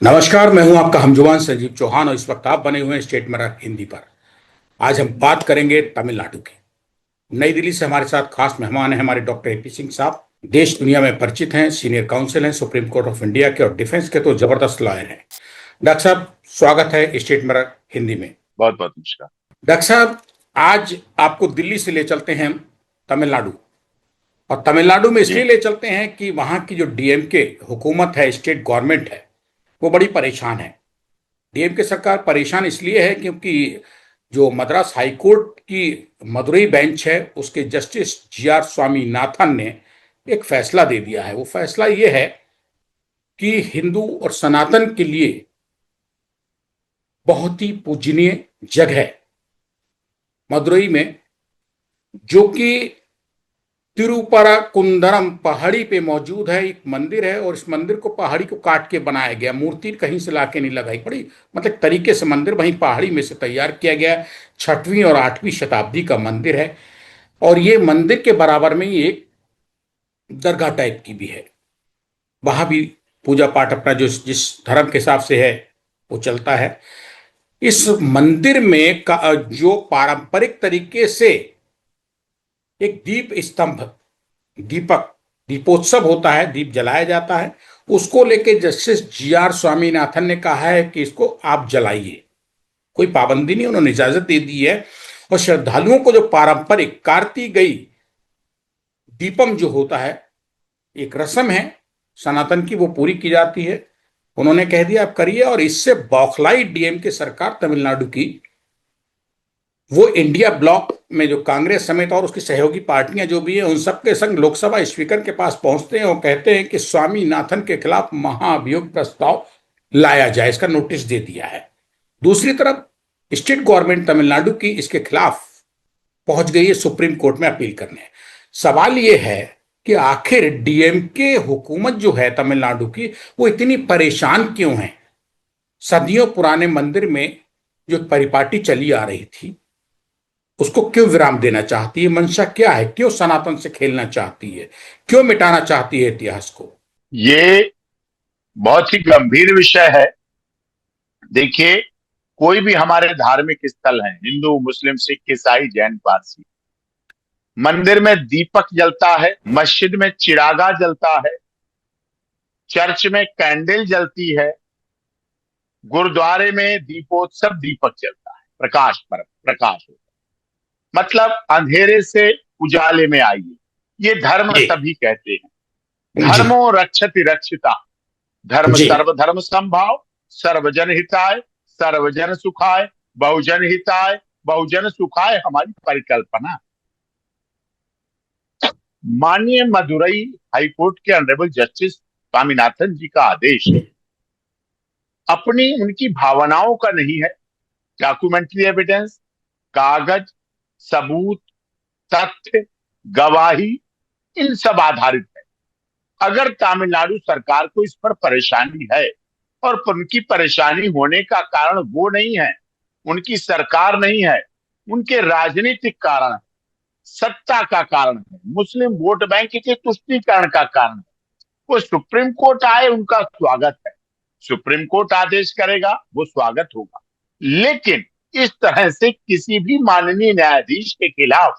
नमस्कार। मैं हूं आपका हमजुबान संजीव चौहान और इस वक्त आप बने हुए हैं स्टेट मेरा हिंदी पर। आज हम बात करेंगे तमिलनाडु की। नई दिल्ली से हमारे साथ खास मेहमान हैं हमारे डॉक्टर एपी सिंह साहब। देश दुनिया में परिचित हैं, सीनियर काउंसिल हैं सुप्रीम कोर्ट ऑफ इंडिया के और डिफेंस के तो जबरदस्त लॉयर हैं। डॉक्टर साहब, स्वागत है स्टेट मेरा हिंदी में। बहुत बहुत नमस्कार। डॉक्टर साहब, आज आपको दिल्ली से ले चलते हैं तमिलनाडु। और तमिलनाडु में जी। इसलिए ले चलते हैं कि वहां की जो डीएमके हुकूमत है, स्टेट गवर्नमेंट है, वो बड़ी परेशान है। डीएमके सरकार परेशान इसलिए है क्योंकि जो मद्रास हाई कोर्ट की मदुरई बेंच है, उसके जस्टिस जीआर स्वामीनाथन ने एक फैसला दे दिया है। वो फैसला ये है कि हिंदू और सनातन के लिए बहुत ही पूजनीय जगह मदुरई में, जो कि तिरुपराकुंदरम पहाड़ी पे मौजूद है, एक मंदिर है। और इस मंदिर को पहाड़ी को काट के बनाया गया, मूर्ति कहीं से लाके नहीं लगाई। बड़ी मतलब तरीके से मंदिर वहीं पहाड़ी में से तैयार किया गया। 6वीं और 8वीं शताब्दी का मंदिर है। और ये मंदिर के बराबर में ही एक दरगाह टाइप की भी है। वहां भी पूजा पाठ अपना जो जिस धर्म के हिसाब से है वो चलता है। इस मंदिर में का जो पारंपरिक तरीके से एक दीप स्तंभ, दीपक दीपोत्सव होता है, दीप जलाया जाता है, उसको लेके जस्टिस जीआर स्वामीनाथन ने कहा है कि इसको आप जलाइए। कोई पाबंदी नहीं, उन्होंने इजाजत दे दी है। और श्रद्धालुओं को जो पारंपरिक कार्ती गई दीपम जो होता है, एक रस्म है सनातन की, वो पूरी की जाती है। उन्होंने कह दिया आप करिए। और इससे बौखलाई डीएमके सरकार तमिलनाडु की, वो इंडिया ब्लॉक में जो कांग्रेस समेत और उसकी सहयोगी पार्टियां जो भी है, उन सबके संग लोकसभा स्पीकर के पास पहुंचते हैं और कहते हैं कि स्वामीनाथन के खिलाफ महाभियोग प्रस्ताव लाया जाए। इसका नोटिस दे दिया है। दूसरी तरफ स्टेट गवर्नमेंट तमिलनाडु की इसके खिलाफ पहुंच गई है सुप्रीम कोर्ट में अपील करने। सवाल यह है कि आखिर डीएमके हुकूमत जो है तमिलनाडु की, वो इतनी परेशान क्यों है। सदियों पुराने मंदिर में जो परिपाटी चली आ रही थी, उसको क्यों विराम देना चाहती है। मंशा क्या है, क्यों सनातन से खेलना चाहती है, क्यों मिटाना चाहती है इतिहास को। ये बहुत ही गंभीर विषय है। देखिए, कोई भी हमारे धार्मिक स्थल है, हिंदू मुस्लिम सिख ईसाई जैन पारसी, मंदिर में दीपक जलता है, मस्जिद में चिरागा जलता है, चर्च में कैंडल जलती है, गुरुद्वारे में दीपोत्सव दीपक जलता है, प्रकाश पर्व प्रकाश होता है। मतलब अंधेरे से उजाले में आइए, ये धर्म जी तभी कहते हैं। जी धर्मो रक्षति रक्षिता, धर्म जी सर्वधर्म संभाव, सर्वजन हिताय सर्वजन सुखाय, बहुजन हिताय बहुजन सुखाय हमारी परिकल्पना। माननीय मदुरई हाईकोर्ट के ऑनरेबल जस्टिस स्वामीनाथन जी का आदेश अपनी उनकी भावनाओं का नहीं है। डॉक्यूमेंट्री एविडेंस, कागज, सबूत, तथ्य, गवाही, इन सब आधारित है। अगर तमिलनाडु सरकार को इस पर परेशानी है, और उनकी परेशानी होने का कारण वो नहीं है, उनकी सरकार नहीं है, उनके राजनीतिक कारण है, सत्ता का कारण है, मुस्लिम वोट बैंक के तुष्टीकरण का कारण है, वो सुप्रीम कोर्ट आए, उनका स्वागत है। सुप्रीम कोर्ट आदेश करेगा, वो स्वागत होगा। लेकिन इस तरह से किसी भी माननीय न्यायाधीश के खिलाफ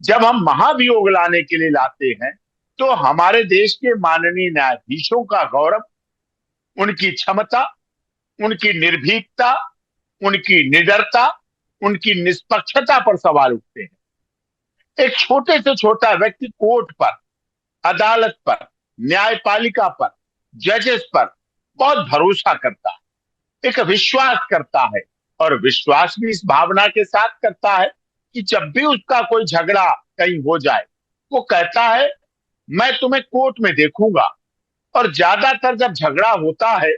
जब हम महाभियोग लाने के लिए लाते हैं, तो हमारे देश के माननीय न्यायाधीशों का गौरव, उनकी क्षमता, उनकी निर्भीकता, उनकी निडरता, उनकी निष्पक्षता पर सवाल उठते हैं। एक छोटे से छोटा व्यक्ति कोर्ट पर, अदालत पर, न्यायपालिका पर, जजेस पर बहुत भरोसा करता है, एक विश्वास करता है। और विश्वास भी इस भावना के साथ करता है कि जब भी उसका कोई झगड़ा कहीं हो जाए, वो कहता है मैं तुम्हें कोर्ट में देखूंगा। और ज्यादातर जब झगड़ा होता है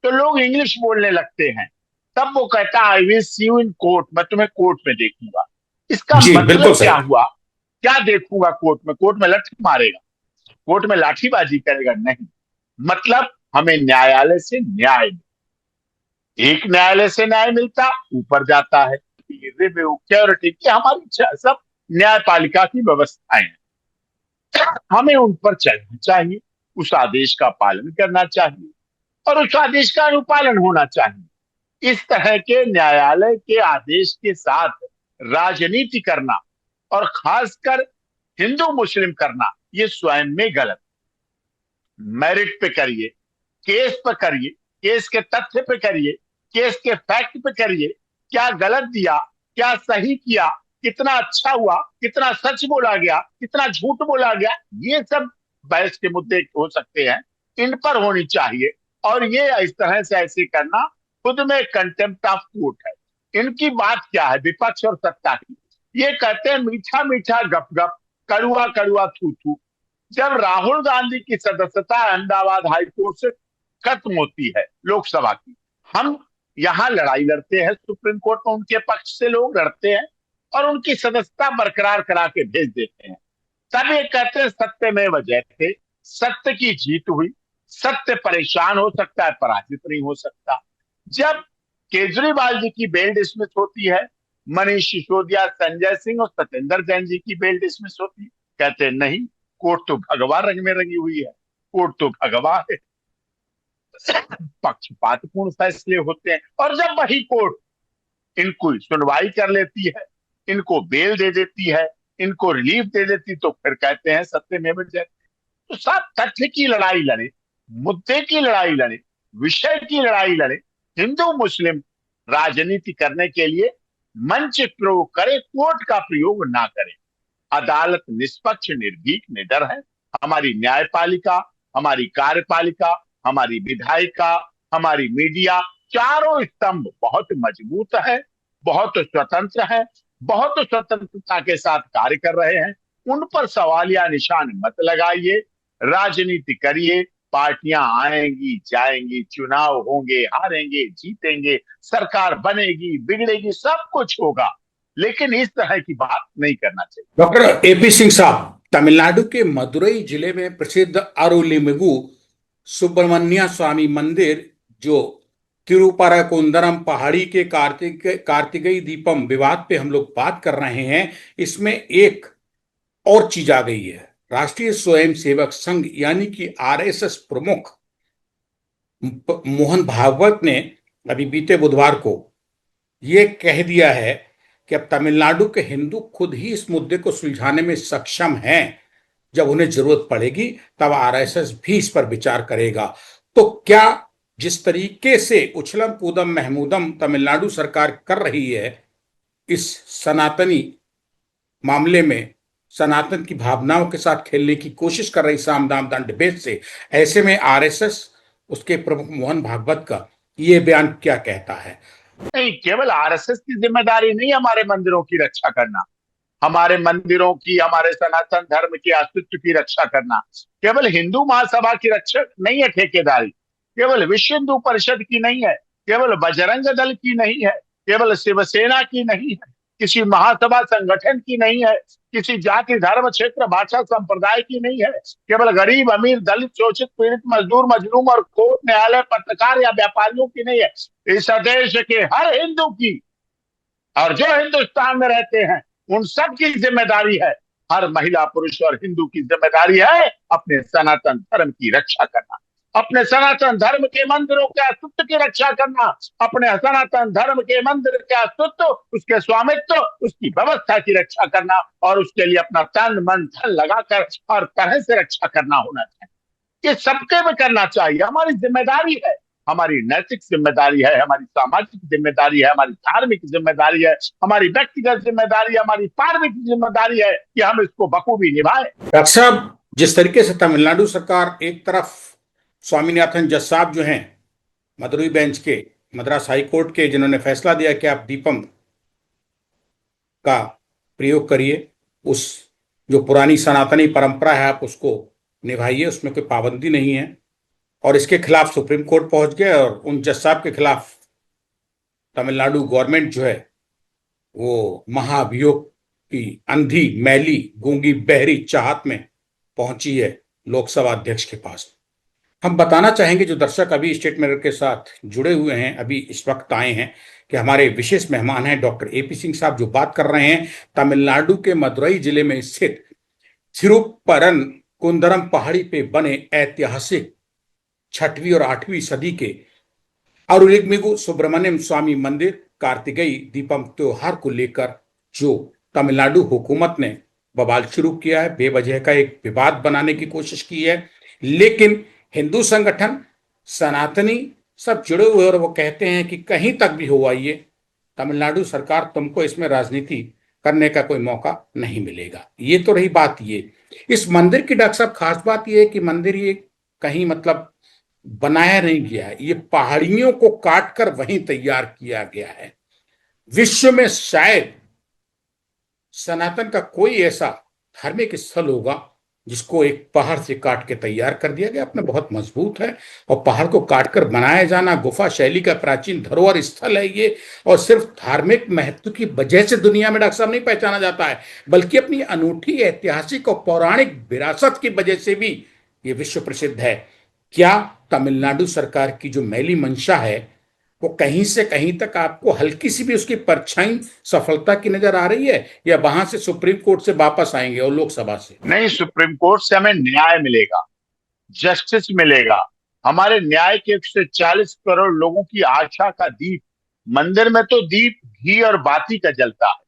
तो लोग इंग्लिश बोलने लगते हैं, तब वो कहता है I will see you in court, मैं तुम्हें कोर्ट में देखूंगा। इसका जी बिल्कुल मतलब क्या सही। हुआ? क्या देखूंगा कोर्ट में? कोर्ट में लठ मारेगा, कोर्ट में लाठीबाजी करेगा? नहीं। मतलब हमें न्यायालय से न्याय, एक न्यायालय से न्याय मिलता, ऊपर जाता है रिव्यू, क्योरिटी की हमारी सब न्यायपालिका की व्यवस्थाएं हैं। हमें उन पर चलना चाहिए, उस आदेश का पालन करना चाहिए। और उस आदेश का अनुपालन होना चाहिए। इस तरह के न्यायालय के आदेश के साथ राजनीति करना और खासकर हिंदू मुस्लिम करना ये स्वयं में गलत। मेरिट पे करिए, केस पे करिए, केस के तथ्य पे करिए, केस के फैक्ट पे करिए, क्या गलत दिया, क्या सही किया, कितना अच्छा हुआ, कितना सच बोला गया, कितना झूठ बोला गया, ये सब बहस के मुद्दे हो सकते हैं, इन पर होनी चाहिए। और ये इस तरह से ऐसे करना खुद में कंटेम्प्ट ऑफ कोर्ट है। इनकी बात क्या है विपक्ष और सत्ता की? ये कहते हैं मीठा मीठा गप गप, कड़ुआ कड़ुआ थू थू। जब राहुल गांधी की सदस्यता अहमदाबाद हाईकोर्ट से खत्म होती है लोकसभा की, हम यहां लड़ाई लड़ते हैं सुप्रीम कोर्ट में, उनके पक्ष से लोग लड़ते हैं और उनकी सदस्यता बरकरार करा के भेज देते हैं। तब ये कहते हैं सत्य में वजह थे, सत्य की जीत हुई, सत्य परेशान हो सकता है, पराजित नहीं हो सकता। जब केजरीवाल जी की बेल डिसमिस होती है, मनीष सिसोदिया, संजय सिंह और सत्येंद्र जैन जी की बेल डिसमिस होती, कहते हैं नहीं, कोर्ट तो भगवा रंग में रंगी हुई है, कोर्ट तो भगवा है, पक्षपातपूर्ण फैसले होते हैं। और जब वही कोर्ट इनको सुनवाई कर लेती है, इनको बेल दे देती है, इनको रिलीफ दे देती, तो फिर कहते हैं सत्य में बच जाते। तो सब तथ्य की लड़ाई लड़े, मुद्दे की लड़ाई लड़े, विषय की लड़ाई लड़े, हिंदू मुस्लिम राजनीति करने के लिए मंच प्रयोग करे, कोर्ट का प्रयोग ना करे। अदालत निष्पक्ष, निर्भीक, निडर है। हमारी न्यायपालिका, हमारी कार्यपालिका, हमारी विधायिका, हमारी मीडिया, चारों स्तंभ बहुत मजबूत है, बहुत स्वतंत्र है, बहुत स्वतंत्रता के साथ कार्य कर रहे हैं। उन पर सवालिया निशान मत लगाइए, राजनीति करिए। पार्टियां आएंगी जाएंगी, चुनाव होंगे, हारेंगे जीतेंगे, सरकार बनेगी बिगड़ेगी, सब कुछ होगा, लेकिन इस तरह की बात नहीं करना चाहिए। डॉक्टर एपी सिंह साहब, तमिलनाडु के मदुरई जिले में प्रसिद्ध अरुलिमिगु सुब्रमण्य स्वामी मंदिर, जो तिरुपराकुंदरम पहाड़ी के कार्तिकेय दीपम विवाद पे हम लोग बात कर रहे हैं, इसमें एक और चीज आ गई है। राष्ट्रीय स्वयंसेवक संघ यानी कि आरएसएस प्रमुख मोहन भागवत ने अभी बीते बुधवार को ये कह दिया है कि अब तमिलनाडु के हिंदू खुद ही इस मुद्दे को सुलझाने में सक्षम हैं। जब उन्हें जरूरत पड़ेगी तब आरएसएस भी इस पर विचार करेगा। तो क्या जिस तरीके से उछलम कूदम महमूदम तमिलनाडु सरकार कर रही है इस सनातनी मामले में, सनातन की भावनाओं के साथ खेलने की कोशिश कर रही साम दाम दंड भेद से, ऐसे में आरएसएस, उसके प्रमुख मोहन भागवत का ये बयान क्या कहता है? नहीं, केवल आरएसएस की जिम्मेदारी नहीं हमारे मंदिरों की रक्षा करना, हमारे मंदिरों की, हमारे सनातन धर्म के अस्तित्व की रक्षा करना केवल हिंदू महासभा की रक्षा नहीं है, ठेकेदारी केवल विश्व हिंदू परिषद की नहीं है, केवल बजरंग दल की नहीं है, केवल शिवसेना की नहीं है, किसी महासभा संगठन की नहीं है, किसी जाति धर्म क्षेत्र भाषा संप्रदाय की नहीं है, केवल गरीब अमीर दलित शोषित पीड़ित मजदूर मजलूम और कोर्ट न्यायालय पत्रकार या व्यापारियों की नहीं है, इस देश के हर हिंदू की, और जो हिंदुस्तान में रहते हैं उन सब की जिम्मेदारी है। हर महिला पुरुष और हिंदू की जिम्मेदारी है अपने सनातन धर्म की रक्षा करना, अपने सनातन धर्म के मंदिरों के अस्तित्व की रक्षा करना, अपने सनातन धर्म के मंदिर के अस्तित्व, उसके स्वामित्व, उसकी व्यवस्था की रक्षा करना, और उसके लिए अपना तन मन धन लगाकर हर तरह से रक्षा करना होना चाहिए। ये सबके में करना चाहिए, हमारी जिम्मेदारी है, हमारी नैतिक जिम्मेदारी है, हमारी सामाजिक जिम्मेदारी है, हमारी धार्मिक जिम्मेदारी है, हमारी व्यक्तिगत जिम्मेदारी है, हमारी पार्विक जिम्मेदारी है कि हम इसको बखूबी निभाएं। डॉक्टर साहब, जिस तरीके से तमिलनाडु सरकार एक तरफ स्वामीनाथन जज साहब जो हैं मदुरई बेंच के, मद्रास हाई कोर्ट के, जिन्होंने फैसला दिया कि आप दीपम का प्रयोग करिए, उस जो पुरानी सनातनी परंपरा है आप उसको निभाइए, उसमें कोई पाबंदी नहीं है, और इसके खिलाफ सुप्रीम कोर्ट पहुंच गए और उन जज साहब के खिलाफ तमिलनाडु गवर्नमेंट जो है वो महाभियोग की अंधी मैली गूंगी बहरी चाहत में पहुंची है लोकसभा अध्यक्ष के पास। हम बताना चाहेंगे जो दर्शक अभी स्टेट मिरर के साथ जुड़े हुए हैं, अभी इस वक्त आए हैं, कि हमारे विशेष मेहमान हैं डॉक्टर एपी सिंह साहब, जो बात कर रहे हैं तमिलनाडु के मदुरई जिले में स्थित थिरुपरन कुंदरम पहाड़ी पे बने ऐतिहासिक 6वीं और 8वीं सदी के अरुलिग्मिगु सुब्रमण्यम स्वामी मंदिर कार्तिकेय दीपम त्योहार को लेकर जो तमिलनाडु हुकूमत ने बवाल शुरू किया है, बेवजह का एक विवाद बनाने की कोशिश की है। लेकिन हिंदू संगठन, सनातनी सब जुड़े हुए और वो कहते हैं कि कहीं तक भी हुआ ये, तमिलनाडु सरकार तुमको इसमें राजनीति करने का कोई मौका नहीं मिलेगा। ये तो रही बात। ये इस मंदिर की डॉक्टर साहब खास बात ये है कि मंदिर ये कहीं मतलब बनाया नहीं गया है, ये पहाड़ियों को काट कर वहीं तैयार किया गया है। विश्व में शायद सनातन का कोई ऐसा धार्मिक स्थल होगा जिसको एक पहाड़ से काट के तैयार कर दिया गया। अपना बहुत मजबूत है और पहाड़ को काट कर बनाया जाना गुफा शैली का प्राचीन धरोहर स्थल है ये। और सिर्फ धार्मिक महत्व की वजह से दुनिया में डॉक्टर साहब नहीं पहचाना जाता है, बल्कि अपनी अनूठी ऐतिहासिक और पौराणिक विरासत की वजह से भी ये विश्व प्रसिद्ध है। क्या तमिलनाडु सरकार की जो मैली मंशा है वो कहीं से कहीं तक आपको हल्की सी भी उसकी परछाई सफलता की नजर आ रही है, या वहां से सुप्रीम कोर्ट से वापस आएंगे और लोकसभा से? नहीं, सुप्रीम कोर्ट से हमें न्याय मिलेगा, जस्टिस मिलेगा। हमारे न्याय के 140 करोड़ लोगों की आशा का दीप, मंदिर में तो दीप घी और बाती का जलता है,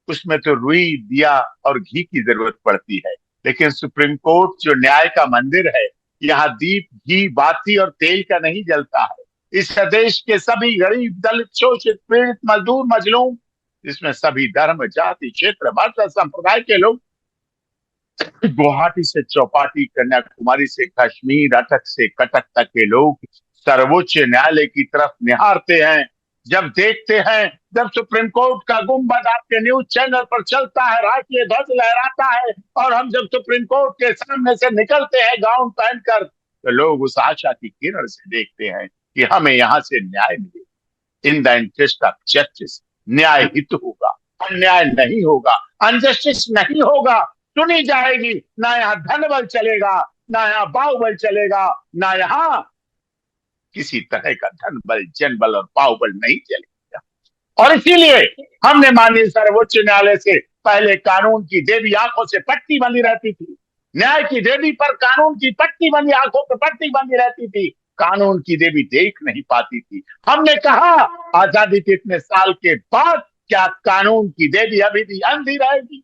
उसमें तो रुई दिया और घी की जरूरत पड़ती है। लेकिन सुप्रीम कोर्ट जो न्याय का मंदिर है, यहाँ दीप घी बाती और तेल का नहीं जलता है। इस देश के सभी गरीब दलित शोषित पीड़ित मजदूर मजलूम, जिसमें सभी धर्म जाति क्षेत्र भाषा संप्रदाय के लोग, गुवाहाटी से चौपाटी, कन्याकुमारी से कश्मीर, अटक से कटक तक के लोग सर्वोच्च न्यायालय की तरफ निहारते हैं। जब देखते हैं, जब सुप्रीम कोर्ट का गुंबद आपके न्यूज चैनल पर चलता है, राष्ट्रीय ध्वज लहराता है, और हम जब सुप्रीम कोर्ट के सामने से निकलते हैं गाउन पहनकर, तो लोग उस आशा की किरण से देखते हैं कि हमें यहाँ से न्याय मिले, in the interest of justice. न्याय हित होगा, अन्याय नहीं होगा, अनजस्टिस नहीं होगा, सुनी जाएगी। ना यहाँ धन बल चलेगा, ना यहाँ बाहुबल चलेगा, ना यहाँ किसी तरह का धन बल जन बल और बाहुबल नहीं चलेगा। और इसीलिए हमने माननीय सर्वोच्च न्यायालय से पहले कानून की देवी आंखों से पट्टी बंधी रहती थी, न्याय की देवी पर कानून की पट्टी बंधी, आंखों पर पट्टी बंधी रहती थी, कानून की देवी देख नहीं पाती थी। हमने कहा आजादी के इतने साल के बाद क्या कानून की देवी अभी भी अंधी रहेगी?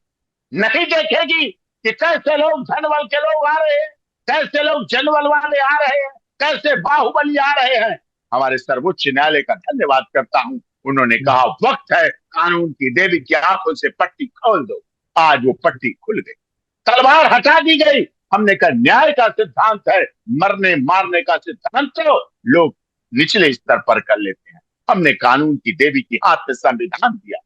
नहीं देखेगी कि कैसे लोग धनबल के लोग आ रहे हैं, कैसे लोग जनबल वाले आ रहे हैं, कैसे बाहुबली आ रहे हैं। हमारे सर्वोच्च न्यायालय का धन्यवाद करता हूं, उन्होंने कहा वक्त है कानून की देवी की आंखों से पट्टी खोल दो। आज वो पट्टी खुल गई, तलवार हटा दी गई। हमने कहा न्याय का सिद्धांत है, मरने मारने का सिद्धांत तो लोग निचले स्तर पर कर लेते हैं। हमने कानून की देवी की हाथ में संविधान दिया,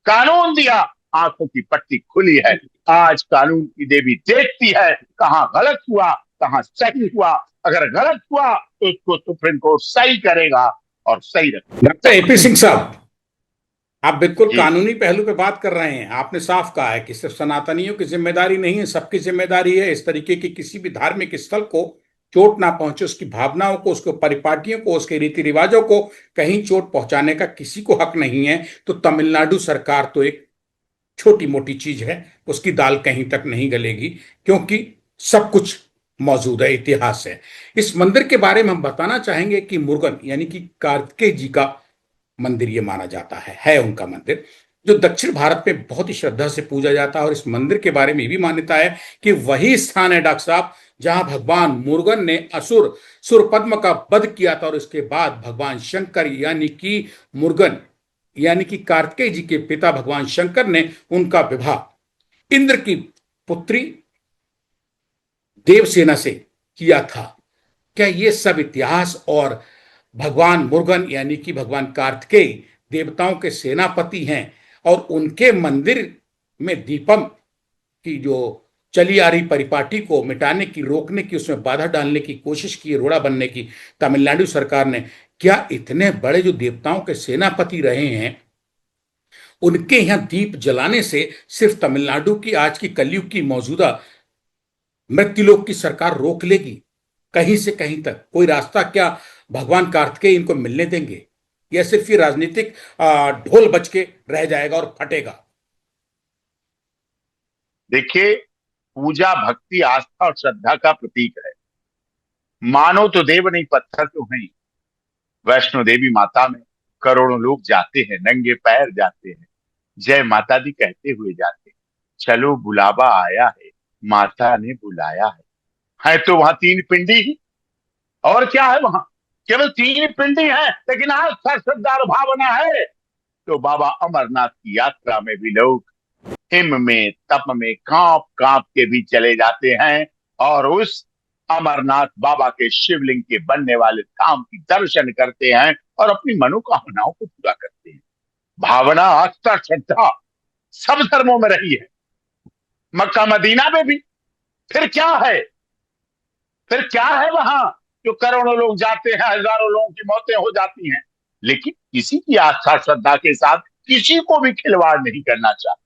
कानून दिया, आंखों की पट्टी खुली है। आज कानून की देवी देखती है कहां गलत हुआ, कहां सही हुआ। अगर गलत हुआ तो उसको सुप्रीम कोर्ट सही करेगा और सही रखेगा। डॉक्टर एपी सिंह साहब, आप बिल्कुल जी, कानूनी पहलू पे बात कर रहे हैं। आपने साफ कहा है कि सिर्फ सनातनियों की जिम्मेदारी नहीं है, सबकी जिम्मेदारी है इस तरीके की किसी भी धार्मिक स्थल को चोट ना पहुंचे, उसकी भावनाओं को, उसके परिपाटियों को, उसके रीति रिवाजों को कहीं चोट पहुंचाने का किसी को हक नहीं है। तो तमिलनाडु सरकार तो एक छोटी मोटी चीज है, उसकी दाल कहीं तक नहीं गलेगी, क्योंकि सब कुछ मौजूद है, इतिहास है। इस मंदिर के बारे में हम बताना चाहेंगे कि मुरुगन यानी कि कार्तिकेय जी का मंदिर ये माना जाता है उनका मंदिर, जो दक्षिण भारत में बहुत ही श्रद्धा से पूजा जाता है। और इस मंदिर के बारे में भी मान्यता है कि वही स्थान है डॉक्टर साहब जहां भगवान मुरुगन ने असुर सुरपद्म का वध किया था, और इसके बाद भगवान शंकर यानी कि मुरुगन यानी कि कार्तिकेय जी के पिता भगवान शंकर ने उनका विवाह इंद्र की पुत्री देवसेना से किया था। क्या ये सब इतिहास और भगवान मुरुगन यानी कि भगवान कार्तिकेय देवताओं के सेनापति हैं, और उनके मंदिर में दीपम की जो चली आ रही परिपाटी को मिटाने की, रोकने की, उसमें बाधा डालने की कोशिश की, रोड़ा बनने की तमिलनाडु सरकार ने, क्या इतने बड़े जो देवताओं के सेनापति रहे हैं उनके यहां दीप जलाने से सिर्फ तमिलनाडु की आज की कलयुग की मौजूदा मृत्युलोक की सरकार रोक लेगी? कहीं से कहीं तक कोई रास्ता क्या भगवान कार्तिकेय इनको मिलने देंगे, या सिर्फ ये राजनीतिक ढोल बज के रह जाएगा और फटेगा? देखिए, पूजा भक्ति आस्था और श्रद्धा का प्रतीक है। मानो तो देव नहीं पत्थर तो नहीं। वैष्णो देवी माता में करोड़ों लोग जाते हैं, नंगे पैर जाते हैं, जय माता दी कहते हुए जाते हैं। चलो बुलावा आया है, माता ने बुलाया है तो वहां तीन पिंडी ही, और क्या है वहां? केवल तीन पिंडी है, लेकिन आस्था श्रद्धा और भावना है। तो बाबा अमरनाथ की यात्रा में भी लोग हिम में तप में कांप कांप के भी चले जाते हैं, और उस अमरनाथ बाबा के शिवलिंग के बनने वाले धाम की दर्शन करते हैं और अपनी मनोकामनाओं को पूरा करते हैं। भावना, आस्था, श्रद्धा सब धर्मों में रही है, मक्का मदीना में भी। फिर क्या है? फिर क्या है वहां जो करोड़ों लोग जाते हैं, हजारों लोगों की मौतें हो जाती हैं, लेकिन किसी की आस्था श्रद्धा के साथ किसी को भी खिलवाड़ नहीं करना चाहिए।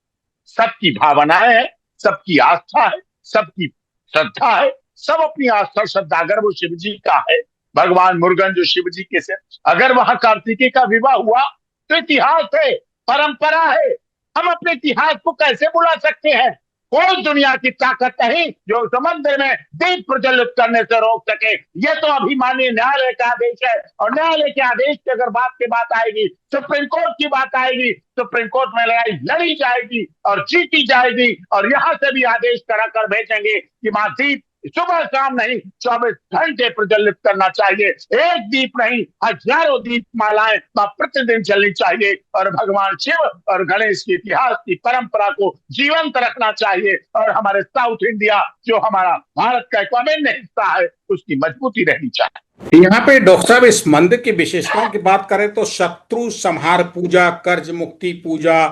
सबकी भावनाएं हैं, सबकी आस्था है, सबकी श्रद्धा है, सब अपनी आस्था श्रद्धा, अगर वो शिव जी का है, भगवान मुरुगन जो शिव जी के से, अगर वहां कार्तिकेय का विवाह हुआ तो इतिहास है, परंपरा है। हम अपने इतिहास को कैसे बुला सकते हैं? कोई दुनिया की ताकत नहीं जो समुद्र में दीप प्रज्वलित करने से रोक सके। यह तो अभिमानी न्यायालय का आदेश है, और न्यायालय के आदेश की अगर बात आएगी, सुप्रीम कोर्ट की बात आएगी, सुप्रीम कोर्ट में लड़ाई लड़ी जाएगी और जीती जाएगी, और यहां से भी आदेश करा कर भेजेंगे कि मां दीप सुबह शाम नहीं 24 घंटे प्रज्वलित करना चाहिए। एक दीप नहीं, हजारों दीप मालाएं प्रतिदिन चलनी चाहिए, और भगवान शिव और गणेश के इतिहास की परंपरा को जीवंत रखना चाहिए, और हमारे साउथ इंडिया जो हमारा भारत का एक अभिन्न हिस्सा है उसकी मजबूती रहनी चाहिए। यहाँ पे डॉक्टर साहब इस मंदिर की विशेषताओं की बात करें तो शत्रु संहार पूजा, कर्ज मुक्ति पूजा,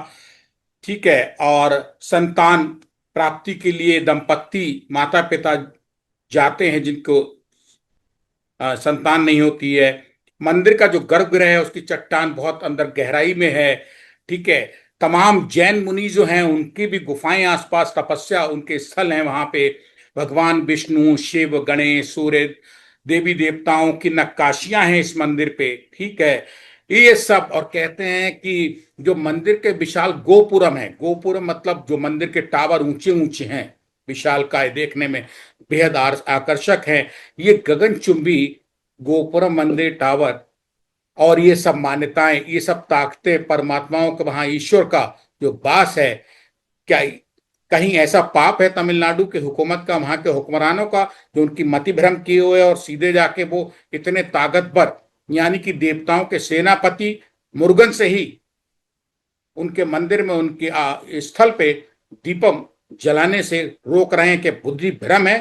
ठीक है, और संतान प्राप्ति के लिए दंपत्ति माता पिता जाते हैं जिनको संतान नहीं होती है। मंदिर का जो गर्भगृह है उसकी चट्टान बहुत अंदर गहराई में है, ठीक है। तमाम जैन मुनि जो हैं उनकी भी गुफाएं आसपास, तपस्या उनके स्थल हैं वहां पे। भगवान विष्णु, शिव, गणेश, सूर्य, देवी देवताओं की नक्काशियां हैं इस मंदिर पे, ठीक है। ये सब, और कहते हैं कि जो मंदिर के विशाल गोपुरम है, गोपुरम मतलब जो मंदिर के टावर ऊंचे ऊंचे हैं, विशालकाय, देखने में बेहद आकर्षक है। ये गगनचुंबी गोपुरम मंदिर टावर और ये सब मान्यताएं, ये सब ताकतें, परमात्माओं का वहां ईश्वर का जो वास है, क्या कहीं ऐसा पाप है तमिलनाडु के हुकूमत का, वहां के हुक्मरानों का, जो उनकी मति भ्रम किए हुए और सीधे जाके वो इतने ताकतवर, यानी कि देवताओं के सेनापति मुरुगन से ही उनके मंदिर में, उनके स्थल पे दीपम जलाने से रोक रहे हैं? कि बुद्धि भ्रम है,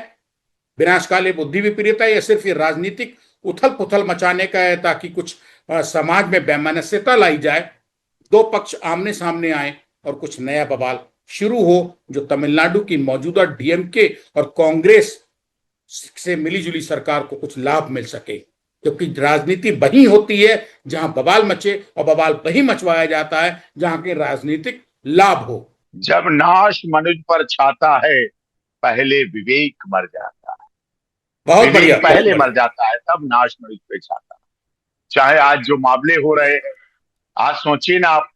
विनाशकाले बुद्धि विपरीता, या सिर्फ ये राजनीतिक उथल पुथल मचाने का है ताकि कुछ समाज में वैमनस्यता लाई जाए, दो पक्ष आमने सामने आए और कुछ नया बवाल शुरू हो, जो तमिलनाडु की मौजूदा डीएमके और कांग्रेस से मिलीजुली सरकार को कुछ लाभ मिल सके? क्योंकि राजनीति वही होती है जहां बवाल मचे, और बवाल वही मचवाया जाता है जहां के राजनीतिक लाभ हो। जब नाश मनुज पर छाता है, पहले विवेक मर जाता है। बहुत बढ़िया, विवेक पहले मर जाता है, तब नाश मनुज पे छाता है। चाहे आज जो मामले हो रहे हैं, आज सोचिए ना आप,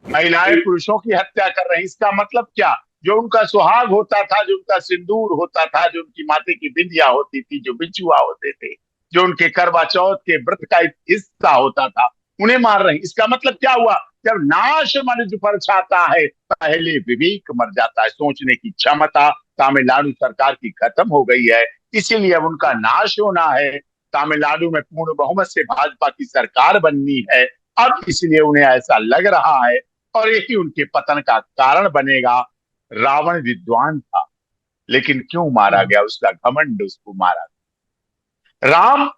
महिलाएं पुरुषों की हत्या कर रही, इसका मतलब क्या? जो उनका सुहाग होता था, जो उनका सिंदूर होता था, जो उनकी माथे की बिंदिया होती थी, जो बिछुआ होते थे, जो उनके करवा चौथ के व्रत का एक हिस्सा होता था, उन्हें मार रही। इसका मतलब क्या हुआ? जब नाश मनुज पर छाता है, पहले विवेक मर जाता है। सोचने की क्षमता तमिलनाडु सरकार की खत्म हो गई है, इसीलिए अब उनका नाश होना है। तमिलनाडु में पूर्ण बहुमत से भाजपा की सरकार बननी है अब, इसलिए उन्हें ऐसा लग रहा है, और यही उनके पतन का कारण बनेगा। रावण विद्वान था, लेकिन क्यों मारा गया? उसका घमंड उसको मारा गया। राम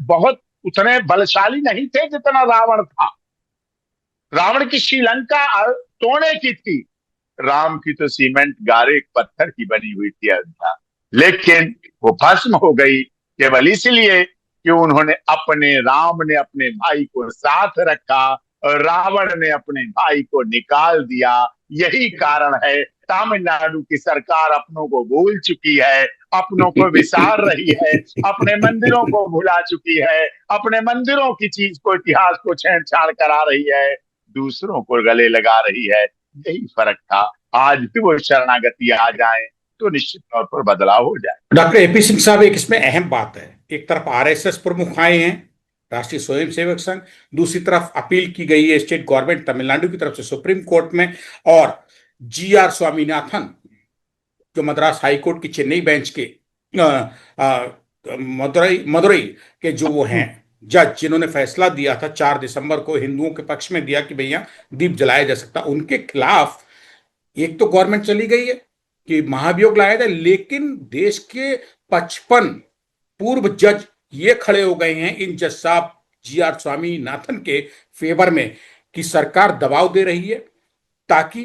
बहुत उतने बलशाली नहीं थे जितना रावण था। रावण की श्रीलंका तोड़ने की थी, राम की तो सीमेंट गारे पत्थर की बनी हुई थी अयोध्या, लेकिन वो भस्म हो गई केवल इसलिए कि उन्होंने राम ने अपने भाई को साथ रखा और रावण ने अपने भाई को निकाल दिया। यही कारण है तमिलनाडु की सरकार अपनों को भूल चुकी है, अपनों को विसार रही है, अपने मंदिरों को भुला चुकी है, अपने मंदिरों की चीज को, इतिहास को छेड़छाड़ करा रही है, दूसरों को गले लगा रही है। यही फर्क था। आज भी वो शरणागति आ जाए तो निश्चित तौर पर बदलाव हो जाए। डॉक्टर एपी सिंह साहब, एक इसमें अहम बात है एक तरफ आरएसएस प्रमुख आए हैं, राष्ट्रीय स्वयंसेवक संघ, दूसरी तरफ अपील की गई है स्टेट गवर्नमेंट तमिलनाडु की तरफ से सुप्रीम कोर्ट में, और जीआर स्वामीनाथन जो मद्रास हाई कोर्ट की चेन्नई बेंच के मदुरई मदुरई के जो वो हैं जज, जिन्होंने फैसला दिया था 4 दिसंबर को, हिंदुओं के पक्ष में दिया कि भैया दीप जलाया जा सकता, उनके खिलाफ एक तो गवर्नमेंट चली गई है कि महाभियोग लाया जाए, लेकिन देश के 55 पूर्व जज ये खड़े हो गए हैं इन जज साहब जीआर स्वामीनाथन के फेवर में कि सरकार दबाव दे रही है ताकि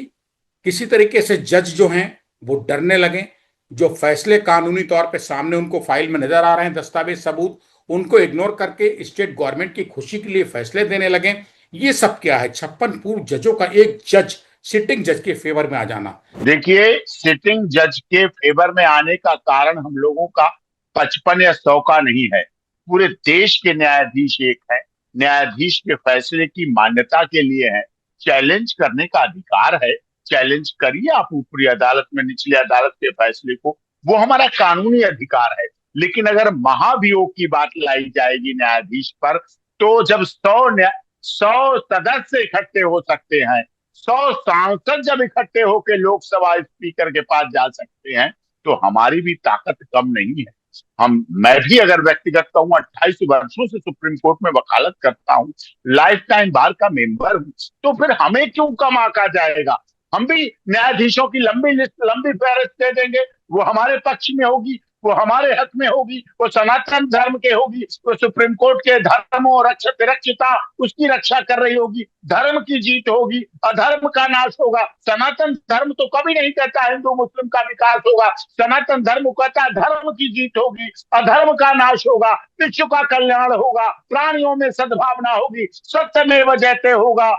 किसी तरीके से जज जो हैं वो डरने लगे, जो फैसले कानूनी तौर पे सामने उनको फाइल में नजर आ रहे हैं, दस्तावेज सबूत, उनको इग्नोर करके स्टेट गवर्नमेंट की खुशी के लिए फैसले देने लगे। ये सब क्या है? 56 पूर्व जजों का एक जज सिटिंग जज के फेवर में आ जाना। देखिए, सिटिंग जज के फेवर में आने का कारण हम लोगों का 55 या 100 का नहीं है, पूरे देश के न्यायाधीश एक है, न्यायाधीश के फैसले की मान्यता के लिए है, चैलेंज करने का अधिकार है, चैलेंज करिए आप ऊपरी अदालत में, निचली अदालत के फैसले को, वो हमारा कानूनी अधिकार है। लेकिन अगर महाभियोग की बात लाई जाएगी न्यायाधीश पर, तो जब 100 सदस्य इकट्ठे हो सकते हैं, 100 सांसद जब इकट्ठे होकर लोकसभा स्पीकर के पास जा सकते हैं, तो हमारी भी ताकत कम नहीं है। मैं भी अगर व्यक्तिगत कहूँ, 28 वर्षों से सुप्रीम कोर्ट में वकालत करता हूँ, लाइफ टाइम बार का मेंबर हूँ, तो फिर हमें क्यों कम आका जाएगा? हम भी न्यायाधीशों की लंबी लिस्ट, लंबी फहरिस्त दे देंगे, वो हमारे पक्ष में होगी, वो हमारे हक में होगी, वो सनातन धर्म के होगी, वो सुप्रीम कोर्ट के धर्म और रक्षिता उसकी रक्षा कर रही होगी, धर्म की जीत होगी, अधर्म का नाश होगा। सनातन धर्म तो कभी नहीं कहता हिंदू मुस्लिम का विकास होगा, सनातन धर्म कहता है धर्म की जीत होगी, अधर्म का नाश होगा, विश्व का कल्याण होगा, प्राणियों में सद्भावना होगी, सत्यमेव जयते होगा,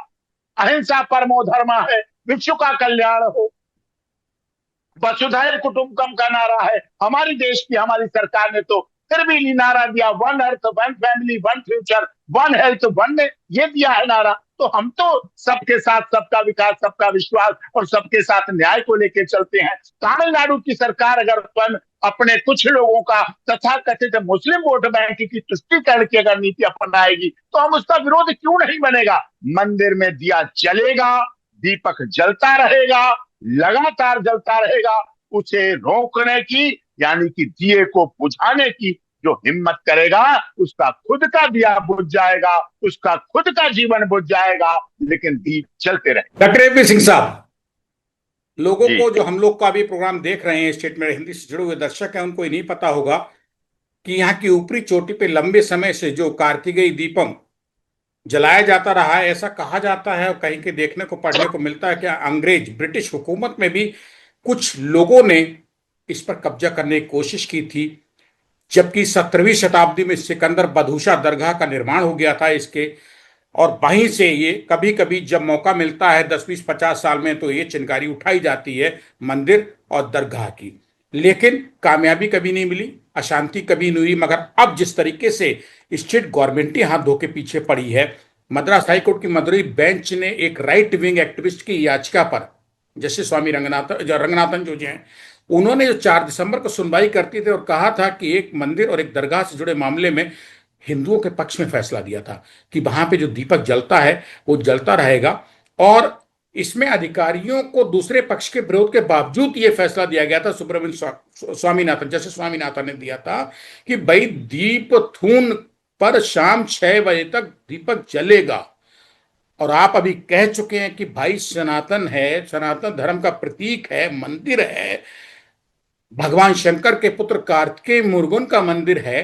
अहिंसा परमो धर्म है, विश्व का कल्याण हो, वसुधैव कुटुंबकम का नारा है। हमारी देश की, हमारी सरकार ने तो फिर भी नारा दिया, one earth one family one future one health one ने ये दिया है नारा। तो हम तो सबके साथ सबका विकास, सबका विश्वास और सबके साथ न्याय को लेकर चलते हैं। तमिलनाडु की सरकार अगर अपने कुछ लोगों का तथाकथित मुस्लिम वोट बैंक की तुष्टिकरण की अगर नीति अपनाएगी, तो हम उसका विरोध क्यों नहीं बनेगा? मंदिर में दिया जलेगा, दीपक जलता रहेगा, लगातार जलता रहेगा, उसे रोकने की, यानी कि दिए को बुझाने की जो हिम्मत करेगा, उसका खुद का दिया बुझ जाएगा, उसका खुद का जीवन बुझ जाएगा, लेकिन दीप चलते रहे। डॉक्टर एपी सिंह साहब, लोगों को, जो हम लोग का भी प्रोग्राम देख रहे हैं, स्टेट में हिंदी से जुड़े हुए दर्शक हैं, उनको ये नहीं पता होगा कि यहाँ की ऊपरी चोटी पे लंबे समय से जो कार्तिकेय दीपम जलाया जाता रहा है, ऐसा कहा जाता है और कहीं के देखने को पढ़ने को मिलता है कि अंग्रेज ब्रिटिश हुकूमत में भी कुछ लोगों ने इस पर कब्जा करने की कोशिश की थी, जबकि 17वीं शताब्दी में सिकंदर बदूशा दरगाह का निर्माण हो गया था इसके, और वहीं से ये कभी कभी जब मौका मिलता है 10-20-50 साल में, तो ये चिंगारी उठाई जाती है मंदिर और दरगाह की, लेकिन कामयाबी कभी नहीं मिली, अशांति कभी नहीं हुई। मगर अब जिस तरीके से स्टेट गवर्नमेंट ही हाथ धो के पीछे पड़ी है, मद्रास हाईकोर्ट की मदुरई बेंच ने एक राइट विंग एक्टिविस्ट की याचिका पर, जैसे स्वामी रंगनाथन जो हैं, उन्होंने जो 4 दिसंबर को सुनवाई करती थे और कहा था कि एक मंदिर और एक दरगाह से जुड़े मामले में हिंदुओं के पक्ष में फैसला दिया था कि वहां पे जो दीपक जलता है वो जलता रहेगा, और इसमें अधिकारियों को दूसरे पक्ष के विरोध के बावजूद ये फैसला दिया गया था सुब्रमण्य स्वामीनाथन, जैसे स्वामीनाथन ने दिया था कि भाई दीप थून पर शाम 6 बजे तक दीपक जलेगा। और आप अभी कह चुके हैं कि भाई सनातन है, सनातन धर्म का प्रतीक है, मंदिर है, भगवान शंकर के पुत्र कार्तिकेय मुरुगन का मंदिर है,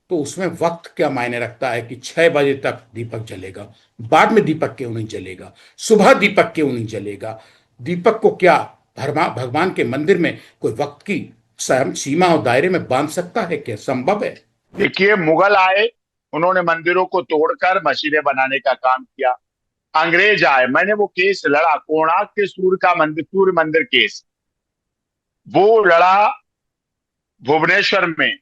तो उसमें वक्त क्या मायने रखता है कि 6 बजे तक दीपक जलेगा? बाद में दीपक क्यों नहीं जलेगा? सुबह दीपक क्यों नहीं जलेगा? दीपक को क्या भगवान के मंदिर में कोई वक्त की सीमा और दायरे में बांध सकता है? क्या संभव है? देखिए, मुगल आए, उन्होंने मंदिरों को तोड़कर मशीनें बनाने का काम किया। अंग्रेज आए, मैंने वो केस लड़ा, कोणार्क के सूर्य मंदिर केस, वो लड़ा भुवनेश्वर में।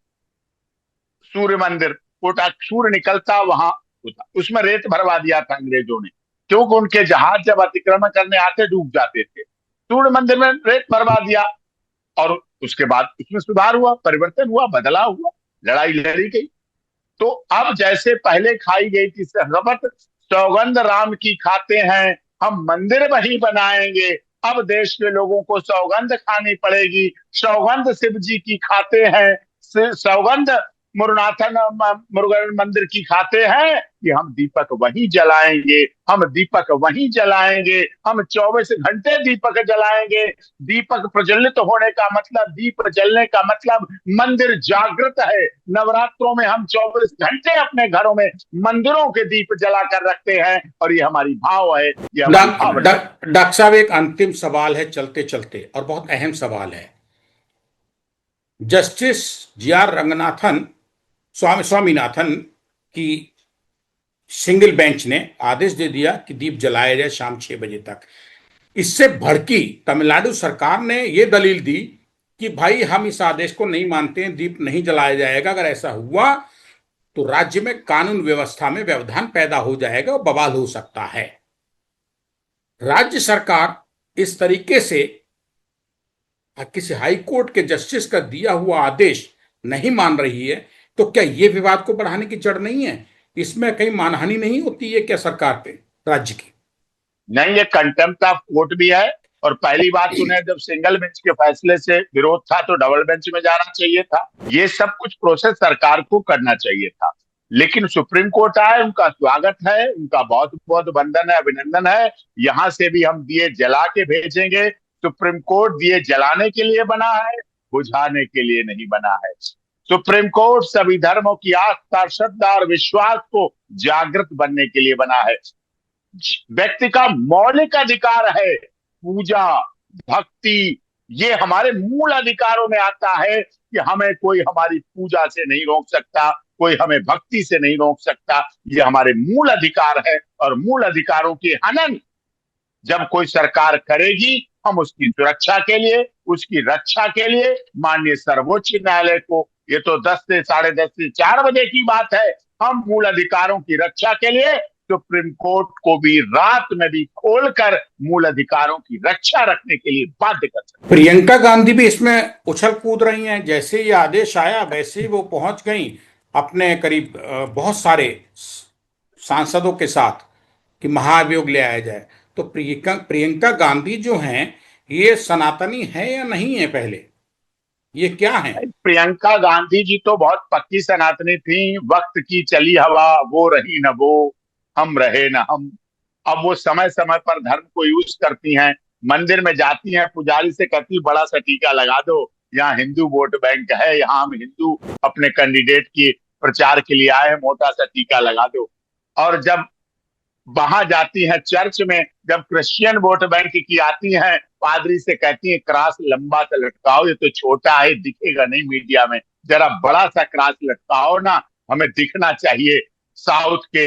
सूर्य मंदिर, कोटा सूर्य निकलता वहां होता, उसमें रेत भरवा दिया था अंग्रेजों ने, क्योंकि उनके जहाज जब अतिक्रमण करने आते डूब जाते थे। सूर्य मंदिर में रेत भरवा दिया, और उसके बाद उसमें सुधार हुआ, परिवर्तन हुआ, बदलाव हुआ। लड़ाई लड़ी गई। तो अब जैसे पहले खाई गई थी शपथ, सौगंध राम की खाते हैं, हम मंदिर वही बनाएंगे, अब देश के लोगों को सौगंध खानी पड़ेगी। सौगंध शिव जी की खाते हैं, सौगंध मुरुनाथन मुरुगन मंदिर की खाते हैं कि हम दीपक वहीं जलाएंगे, हम दीपक वहीं जलाएंगे, हम 24 घंटे दीपक जलाएंगे। दीपक प्रज्वलित होने का मतलब, दीप जलने का मतलब मंदिर जागृत है। नवरात्रों में हम 24 घंटे अपने घरों में मंदिरों के दीप जलाकर रखते हैं, और ये हमारी भाव है, ये हमारी भावना है। डॉक्टर साहब, एक अंतिम सवाल है चलते चलते, और बहुत अहम सवाल है। Justice G R Ranganathan, Swaminathan की सिंगल बेंच ने आदेश दे दिया कि दीप जलाया जाए शाम 6 बजे तक। इससे भड़की तमिलनाडु सरकार ने यह दलील दी कि भाई हम इस आदेश को नहीं मानते हैं, दीप नहीं जलाया जाएगा। अगर ऐसा हुआ तो राज्य में कानून व्यवस्था में व्यवधान पैदा हो जाएगा और बवाल हो सकता है। राज्य सरकार इस तरीके से किसी हाई कोर्ट के जस्टिस का दिया हुआ आदेश नहीं मान रही है, तो क्या यह विवाद को बढ़ाने की जड़ नहीं है? इसमें कहीं मानहानि नहीं होती है क्या सरकार पे, राज्य की? नहीं, ये कंटेम्प्ट ऑफ कोर्ट भी है। और पहली बात, उन्हें जब सिंगल बेंच के फैसले से विरोध था तो डबल बेंच में जाना चाहिए था। ये सब कुछ प्रोसेस सरकार को करना चाहिए था, लेकिन सुप्रीम कोर्ट आए, उनका स्वागत है, उनका बहुत बहुत वंदन है, अभिनंदन है। यहां से भी हम दिए जला के भेजेंगे। सुप्रीम कोर्ट दिए जलाने के लिए बना है, बुझाने के लिए नहीं बना है। सुप्रीम कोर्ट सभी धर्मों की आस्था, श्रद्धा और विश्वास को जागृत बनने के लिए बना है। व्यक्ति का मौलिक अधिकार है पूजा, भक्ति, ये हमारे मूल अधिकारों में आता है कि हमें कोई हमारी पूजा से नहीं रोक सकता, कोई हमें भक्ति से नहीं रोक सकता। ये हमारे मूल अधिकार है, और मूल अधिकारों की हनन जब कोई सरकार करेगी, हम उसकी सुरक्षा के लिए, उसकी रक्षा के लिए माननीय सर्वोच्च न्यायालय को, ये तो 10 से 10:30 से 4 बजे की बात है, हम मूल अधिकारों की रक्षा के लिए सुप्रीम कोर्ट को भी रात में भी खोलकर मूल अधिकारों की रक्षा रखने के लिए बाध्य कर सकते। प्रियंका गांधी भी इसमें उछल कूद रही हैं। जैसे ये आदेश आया वैसे ही वो पहुंच गई अपने करीब बहुत सारे सांसदों के साथ कि महाभियोग ले आया जाए। तो प्रियंका गांधी जो हैं, ये सनातनी है या नहीं है? पहले ये क्या है? प्रियंका गांधी जी तो बहुत पक्की सनातनी थी। वक्त की चली हवा, वो रही न वो, हम रहे न हम। अब वो समय समय पर धर्म को यूज करती हैं, मंदिर में जाती हैं, पुजारी से कहती बड़ा सा टीका लगा दो, यहाँ हिंदू वोट बैंक है, यहाँ हम हिंदू अपने कैंडिडेट की प्रचार के लिए आए हैं, मोटा सा टीका लगा दो। और जब वहां जाती हैं चर्च में, जब क्रिश्चियन वोट बैंक की आती हैं, पादरी से कहती हैं क्रॉस लंबा सा लटकाओ, ये तो छोटा है, दिखेगा नहीं मीडिया में, जरा बड़ा सा क्रॉस लटकाओ ना, हमें दिखना चाहिए साउथ के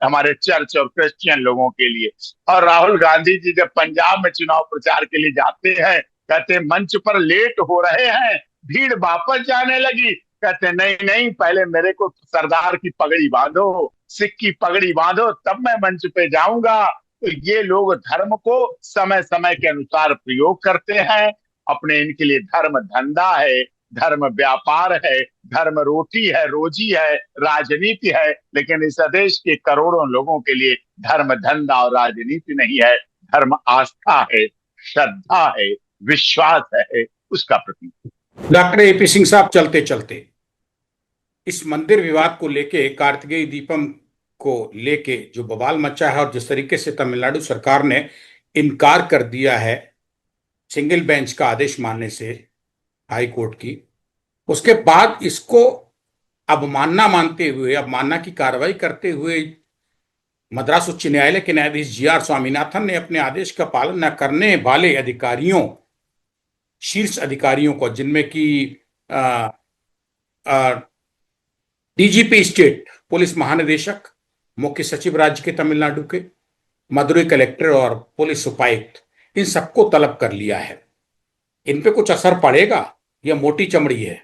हमारे चर्च और क्रिश्चियन लोगों के लिए। और राहुल गांधी जी जब पंजाब में चुनाव प्रचार के लिए जाते हैं, कहते मंच पर लेट हो रहे हैं, भीड़ वापस जाने लगी, कहते नहीं नहीं, पहले मेरे को सरदार की पगड़ी बांधो, सिख की पगड़ी बांधो, तब मैं मंच पे जाऊंगा। तो ये लोग धर्म को समय समय के अनुसार प्रयोग करते हैं अपने, इनके लिए धर्म धंधा है, धर्म व्यापार है, धर्म रोटी है, रोजी है, राजनीति है। लेकिन इस देश के करोड़ों लोगों के लिए धर्म धंधा और राजनीति नहीं है, धर्म आस्था है, श्रद्धा है, विश्वास है, उसका प्रतीक। डॉक्टर एपी सिंह साहब, चलते चलते इस मंदिर विवाद को लेके, कार्तिकेय दीपम को लेके जो बवाल मचा है, और जिस तरीके से तमिलनाडु सरकार ने इनकार कर दिया है सिंगल बेंच का आदेश मानने से, हाई कोर्ट की, उसके बाद इसको अवमानना मानते हुए, अवमानना की कार्रवाई करते हुए मद्रास उच्च न्यायालय के न्यायाधीश जी आर स्वामीनाथन ने अपने आदेश का पालन न करने वाले अधिकारियों, शीर्ष अधिकारियों को, जिनमें कि डीजीपी स्टेट, पुलिस महानिदेशक, मुख्य सचिव राज्य के तमिलनाडु के, मदुरई कलेक्टर और पुलिस उपायुक्त, इन सबको तलब कर लिया है। इन पे कुछ असर पड़ेगा या मोटी चमड़ी है?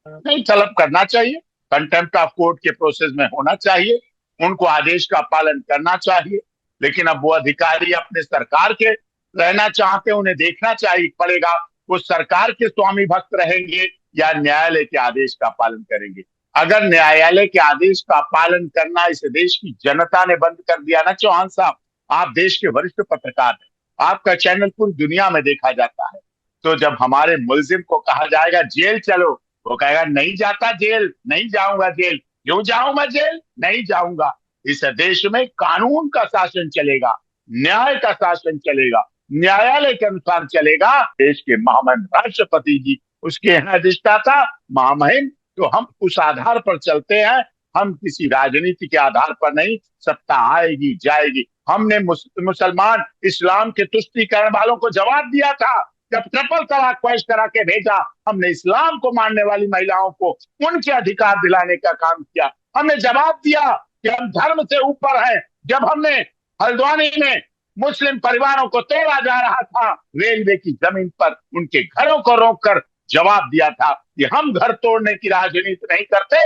नहीं, तलब करना चाहिए, कंटेम्प्ट ऑफ कोर्ट के प्रोसेस में होना चाहिए, उनको आदेश का पालन करना चाहिए। लेकिन अब वो अधिकारी अपने सरकार के रहना चाहते हैं, उन्हें देखना चाहिए पड़ेगा वो सरकार के स्वामी भक्त रहेंगे या न्यायालय के आदेश का पालन करेंगे। अगर न्यायालय के आदेश का पालन करना इस देश की जनता ने बंद कर दिया ना चौहान साहब, आप देश के वरिष्ठ पत्रकार हैं, आपका चैनल पूरी दुनिया में देखा जाता है, तो जब हमारे मुलजिम को कहा जाएगा जेल चलो, वो कहेगा नहीं जाता जेल, नहीं जाऊंगा जेल। क्यों जाऊंगा जेल? नहीं जाऊंगा। इस देश में कानून का शासन चलेगा, न्याय का शासन चलेगा, न्यायालय के अनुसार चलेगा। देश के महामहिम राष्ट्रपति जी उसके यहाँ अधिष्ठाता महामहिम, तो हम उस आधार पर चलते हैं, हम किसी राजनीति के आधार पर नहीं। सत्ता आएगी जाएगी। हमने मुसलमान इस्लाम के तुष्टीकरण वालों को जवाब दिया था, जब ट्रिपल तलाक पेश करा के भेजा, हमने इस्लाम को मानने वाली महिलाओं को उनके अधिकार दिलाने का काम किया। हमने जवाब दिया कि हम धर्म से ऊपर हैं। जब हमने हल्द्वानी में मुस्लिम परिवारों को तोड़ा जा रहा था रेलवे की जमीन पर, उनके घरों को रोककर जवाब दिया था कि हम घर तोड़ने की राजनीति नहीं करते,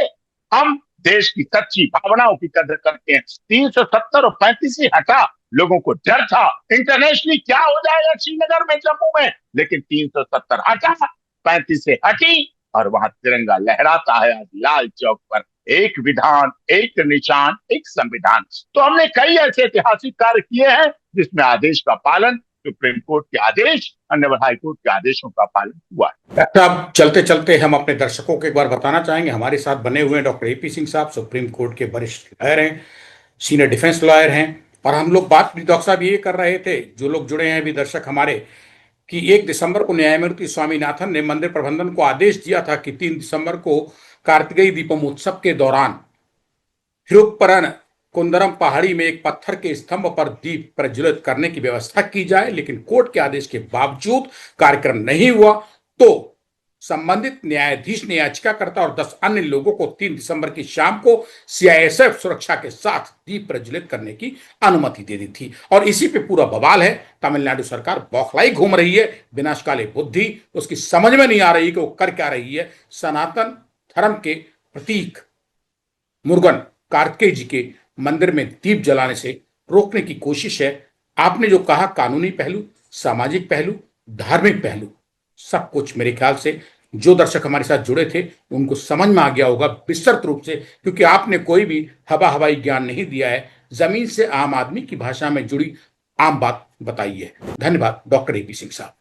हम देश की सच्ची भावनाओं की कदर करते हैं। 370 और 35 से हटा, लोगों को डर था इंटरनेशनली क्या हो जाएगा श्रीनगर में, जम्मू में, लेकिन 370 हटा, 35 से हटी और वहां तिरंगा लहराता है आज लाल चौक पर। एक विधान, एक निशान, एक संविधान। तो हमने कई ऐसे ऐतिहासिक कार्य किए हैं जिसमें आदेश का पालन, सुप्रीम कोर्ट के आदेश, अन्य हाई कोर्ट के आदेशों का पालन हुआ है। डॉक्टर, अब चलते चलते हम अपने दर्शकों को एक बार बताना चाहेंगे, हमारे साथ बने हुए हैं डॉक्टर एपी सिंह साहब, सुप्रीम कोर्ट के वरिष्ठ लॉयर हैं, सीनियर डिफेंस लॉयर हैं। और हम लोग बात भी डॉक्टर साहब ये कर रहे थे, जो लोग जुड़े हैं अभी दर्शक हमारे, कि 1 दिसंबर को न्यायमूर्ति स्वामीनाथन ने मंदिर प्रबंधन को आदेश दिया था कि 3 दिसंबर को कार्तिकेय दीपोत्सव के दौरान हिरुक्परन कुंदरम पहाड़ी में एक पत्थर के स्तंभ पर दीप प्रज्वलित करने की व्यवस्था की जाए, लेकिन कोर्ट के आदेश के बावजूद कार्यक्रम नहीं हुआ। तो संबंधित न्यायाधीश ने याचिकाकर्ता और 10 अन्य लोगों को 3 दिसंबर की शाम को सीआईएसएफ सुरक्षा के साथ दीप प्रज्वलित करने की अनुमति दे दी थी। और इसी पे पूरा बवाल है। तमिलनाडु सरकार बौखलाई घूम रही है, विनाशकाली बुद्धि, उसकी समझ में नहीं आ रही कि वो कर क्या रही है। सनातन धर्म के प्रतीक मुरुगन कार्तिकेय जी के मंदिर में दीप जलाने से रोकने की कोशिश है। आपने जो कहा, कानूनी पहलू, सामाजिक पहलू, धार्मिक पहलू, सब कुछ मेरे ख्याल से जो दर्शक हमारे साथ जुड़े थे उनको समझ में आ गया होगा विस्तृत रूप से, क्योंकि आपने कोई भी हवाई ज्ञान नहीं दिया है, जमीन से आम आदमी की भाषा में जुड़ी आम बात बताई है। धन्यवाद डॉक्टर एपी सिंह साहब।